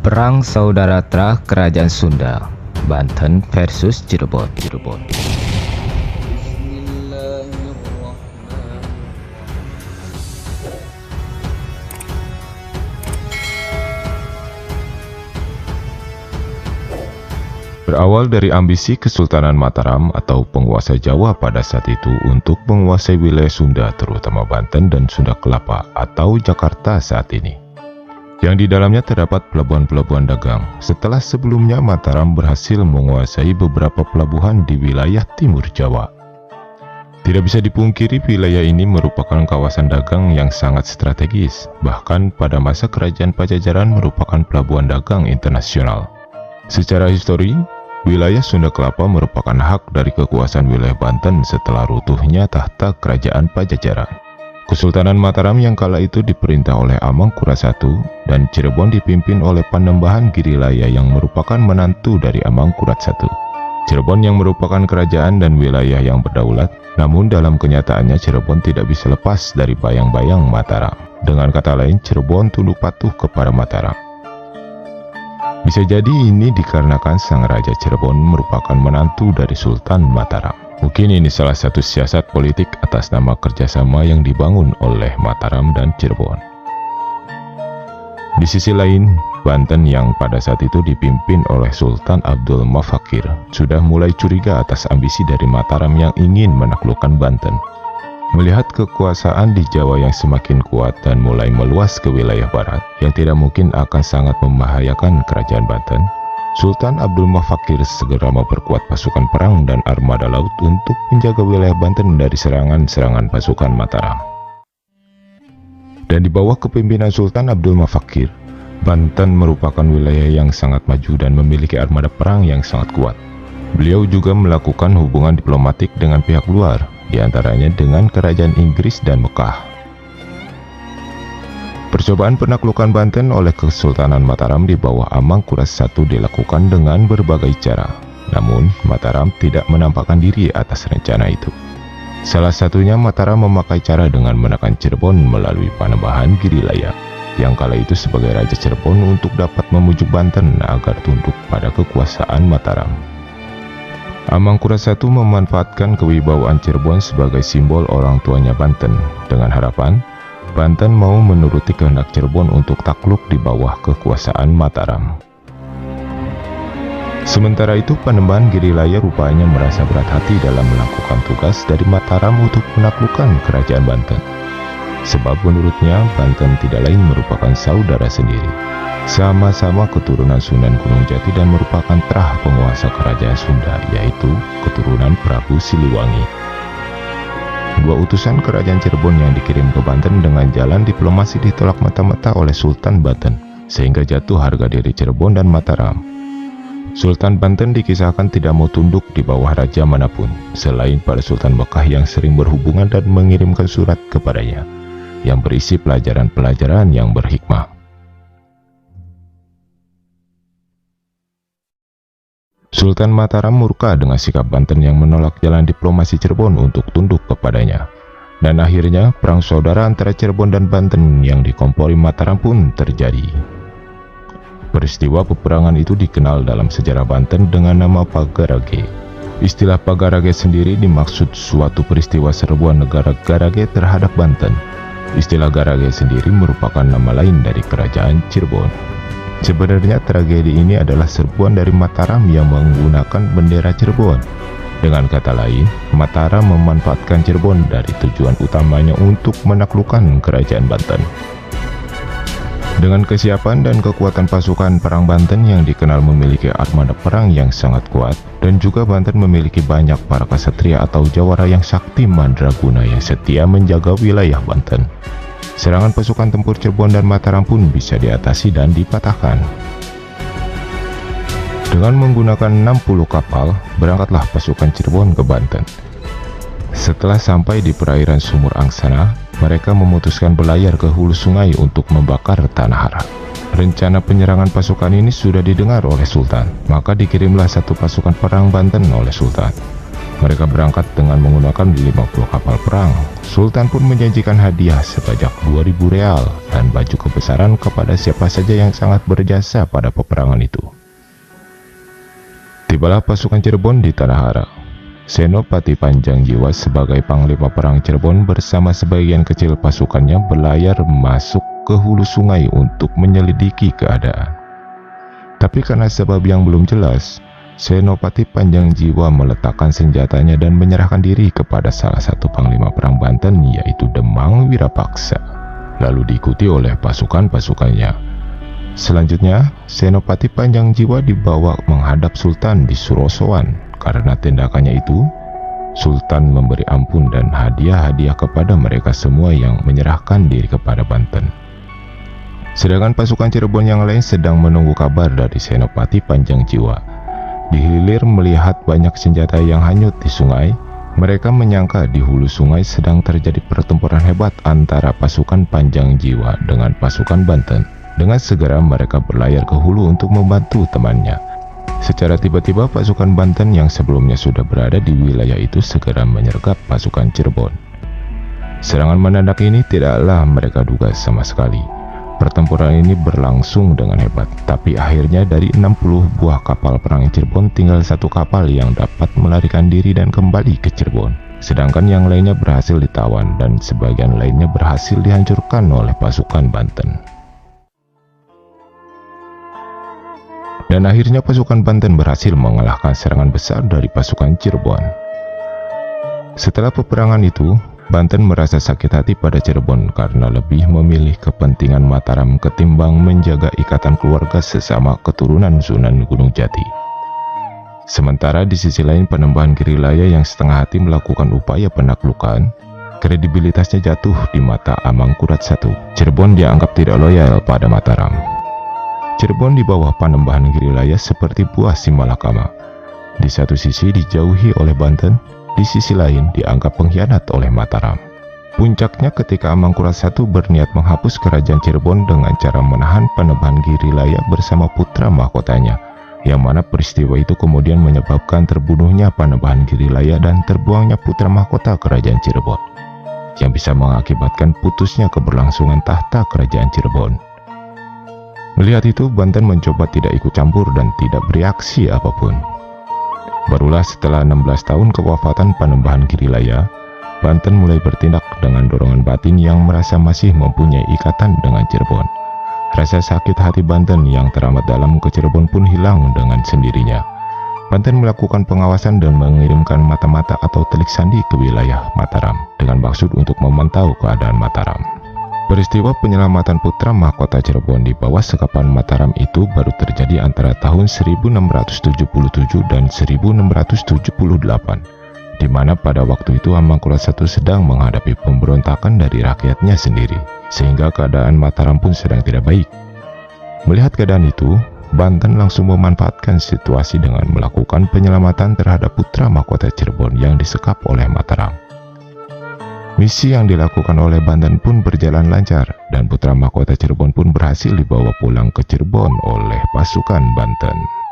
Perang Saudara Trah Kerajaan Sunda, Banten versus Cirebon. Berawal dari ambisi Kesultanan Mataram atau penguasa Jawa pada saat itu untuk menguasai wilayah Sunda terutama Banten dan Sunda Kelapa atau Jakarta saat ini, yang di dalamnya terdapat pelabuhan-pelabuhan dagang setelah sebelumnya Mataram berhasil menguasai beberapa pelabuhan di wilayah timur Jawa. Tidak bisa dipungkiri wilayah ini merupakan kawasan dagang yang sangat strategis, bahkan pada masa Kerajaan Pajajaran merupakan pelabuhan dagang internasional. Secara histori, wilayah Sunda Kelapa merupakan hak dari kekuasaan wilayah Banten setelah runtuhnya tahta Kerajaan Pajajaran. Kesultanan Mataram yang kala itu diperintah oleh Amangkurat I dan Cirebon dipimpin oleh Panembahan Girilaya yang merupakan menantu dari Amangkurat I. Cirebon yang merupakan kerajaan dan wilayah yang berdaulat, namun dalam kenyataannya Cirebon tidak bisa lepas dari bayang-bayang Mataram. Dengan kata lain, Cirebon tunduk patuh kepada Mataram. Bisa jadi ini dikarenakan sang Raja Cirebon merupakan menantu dari Sultan Mataram. Mungkin ini salah satu siasat politik atas nama kerjasama yang dibangun oleh Mataram dan Cirebon. Di sisi lain, Banten yang pada saat itu dipimpin oleh Sultan Abdul Mafakir sudah mulai curiga atas ambisi dari Mataram yang ingin menaklukkan Banten. Melihat kekuasaan di Jawa yang semakin kuat dan mulai meluas ke wilayah barat yang tidak mungkin akan sangat membahayakan kerajaan Banten, Sultan Abdul Mafakir segera memperkuat pasukan perang dan armada laut untuk menjaga wilayah Banten dari serangan-serangan pasukan Mataram. Dan di bawah kepemimpinan Sultan Abdul Mafakir, Banten merupakan wilayah yang sangat maju dan memiliki armada perang yang sangat kuat. Beliau juga melakukan hubungan diplomatik dengan pihak luar, di antaranya dengan kerajaan Inggris dan Mekah. Percobaan penaklukan Banten oleh Kesultanan Mataram di bawah Amangkurat I dilakukan dengan berbagai cara. Namun, Mataram tidak menampakkan diri atas rencana itu. Salah satunya Mataram memakai cara dengan menekan Cirebon melalui Panembahan Girilaya, yang kala itu sebagai Raja Cirebon untuk dapat memujuk Banten agar tunduk pada kekuasaan Mataram. Amangkurat I memanfaatkan kewibawaan Cirebon sebagai simbol orang tuanya Banten, dengan harapan Banten mau menuruti kehendak Cirebon untuk takluk di bawah kekuasaan Mataram. Sementara itu, Panembahan Girilaya rupanya merasa berat hati dalam melakukan tugas dari Mataram untuk menaklukkan kerajaan Banten. Sebab menurutnya Banten tidak lain merupakan saudara sendiri, sama-sama keturunan Sunan Gunung Jati dan merupakan terah penguasa kerajaan Sunda, yaitu keturunan Prabu Siliwangi. Dua utusan kerajaan Cirebon yang dikirim ke Banten dengan jalan diplomasi ditolak mata-mata oleh Sultan Banten, sehingga jatuh harga diri Cirebon dan Mataram. Sultan Banten dikisahkan tidak mau tunduk di bawah raja manapun, selain pada Sultan Mekah yang sering berhubungan dan mengirimkan surat kepadanya, yang berisi pelajaran-pelajaran yang berhikmah. Sultan Mataram murka dengan sikap Banten yang menolak jalan diplomasi Cirebon untuk tunduk kepadanya. Dan akhirnya perang saudara antara Cirebon dan Banten yang dikompori Mataram pun terjadi. Peristiwa peperangan itu dikenal dalam sejarah Banten dengan nama Pagarage. Istilah Pagarage sendiri dimaksud suatu peristiwa serbuan negara Garage terhadap Banten. Istilah Garage sendiri merupakan nama lain dari kerajaan Cirebon. Sebenarnya tragedi ini adalah serbuan dari Mataram yang menggunakan bendera Cirebon. Dengan kata lain, Mataram memanfaatkan Cirebon dari tujuan utamanya untuk menaklukkan kerajaan Banten. Dengan kesiapan dan kekuatan pasukan perang Banten yang dikenal memiliki armada perang yang sangat kuat, dan juga Banten memiliki banyak para ksatria atau jawara yang sakti mandraguna yang setia menjaga wilayah Banten, serangan pasukan tempur Cirebon dan Mataram pun bisa diatasi dan dipatahkan. Dengan menggunakan 60 kapal, berangkatlah pasukan Cirebon ke Banten. Setelah sampai di perairan Sumur Angsana, mereka memutuskan berlayar ke hulu sungai untuk membakar tanah hara. Rencana penyerangan pasukan ini sudah didengar oleh Sultan, maka dikirimlah satu pasukan perang Banten oleh Sultan. Mereka berangkat dengan menggunakan 50 kapal perang. Sultan pun menjanjikan hadiah sebanyak 2.000 real dan baju kebesaran kepada siapa saja yang sangat berjasa pada peperangan itu. Tibalah pasukan Cirebon di Tanah Hara. Senopati Panjang Jiwa sebagai panglima perang Cirebon bersama sebagian kecil pasukannya berlayar masuk ke hulu sungai untuk menyelidiki keadaan. Tapi karena sebab yang belum jelas, Senopati Panjang Jiwa meletakkan senjatanya dan menyerahkan diri kepada salah satu panglima perang Banten, yaitu Demang Wirapaksa, lalu diikuti oleh pasukan-pasukannya. Selanjutnya, Senopati Panjang Jiwa dibawa menghadap Sultan di Surosoan. Karena tindakannya itu, Sultan memberi ampun dan hadiah-hadiah kepada mereka semua yang menyerahkan diri kepada Banten. Sedangkan pasukan Cirebon yang lain sedang menunggu kabar dari Senopati Panjang Jiwa. Di hilir melihat banyak senjata yang hanyut di sungai, mereka menyangka di hulu sungai sedang terjadi pertempuran hebat antara pasukan Panjang Jiwa dengan pasukan Banten. Dengan segera mereka berlayar ke hulu untuk membantu temannya. Secara tiba-tiba pasukan Banten yang sebelumnya sudah berada di wilayah itu segera menyergap pasukan Cirebon. Serangan mendadak ini tidaklah mereka duga sama sekali. Pertempuran ini berlangsung dengan hebat, tapi akhirnya dari 60 buah kapal perang Cirebon tinggal satu kapal yang dapat melarikan diri dan kembali ke Cirebon. Sedangkan yang lainnya berhasil ditawan dan sebagian lainnya berhasil dihancurkan oleh pasukan Banten. Dan akhirnya pasukan Banten berhasil mengalahkan serangan besar dari pasukan Cirebon. Setelah peperangan itu, Banten merasa sakit hati pada Cirebon karena lebih memilih kepentingan Mataram ketimbang menjaga ikatan keluarga sesama keturunan Sunan Gunung Jati. Sementara di sisi lain Panembahan Girilaya yang setengah hati melakukan upaya penaklukan, kredibilitasnya jatuh di mata Amangkurat I. Cirebon dianggap tidak loyal pada Mataram. Cirebon di bawah Panembahan Girilaya seperti buah si malakama. Di satu sisi dijauhi oleh Banten, di sisi lain dianggap pengkhianat oleh Mataram. Puncaknya ketika Amangkurat I berniat menghapus kerajaan Cirebon dengan cara menahan Panembahan Girilaya bersama putra mahkotanya, yang mana peristiwa itu kemudian menyebabkan terbunuhnya Panembahan Girilaya dan terbuangnya putra mahkota kerajaan Cirebon, yang bisa mengakibatkan putusnya keberlangsungan tahta kerajaan Cirebon. Melihat itu, Banten mencoba tidak ikut campur dan tidak bereaksi apapun. Barulah setelah 16 tahun kewafatan Panembahan Girilaya, Banten mulai bertindak dengan dorongan batin yang merasa masih mempunyai ikatan dengan Cirebon. Rasa sakit hati Banten yang teramat dalam ke Cirebon pun hilang dengan sendirinya. Banten melakukan pengawasan dan mengirimkan mata-mata atau telik sandi ke wilayah Mataram dengan maksud untuk memantau keadaan Mataram. Peristiwa penyelamatan putra mahkota Cirebon di bawah sekapan Mataram itu baru terjadi antara tahun 1677 dan 1678, di mana pada waktu itu Amangkurat I sedang menghadapi pemberontakan dari rakyatnya sendiri, sehingga keadaan Mataram pun sedang tidak baik. Melihat keadaan itu, Banten langsung memanfaatkan situasi dengan melakukan penyelamatan terhadap putra mahkota Cirebon yang disekap oleh Mataram. Misi yang dilakukan oleh Banten pun berjalan lancar dan putra mahkota Cirebon pun berhasil dibawa pulang ke Cirebon oleh pasukan Banten.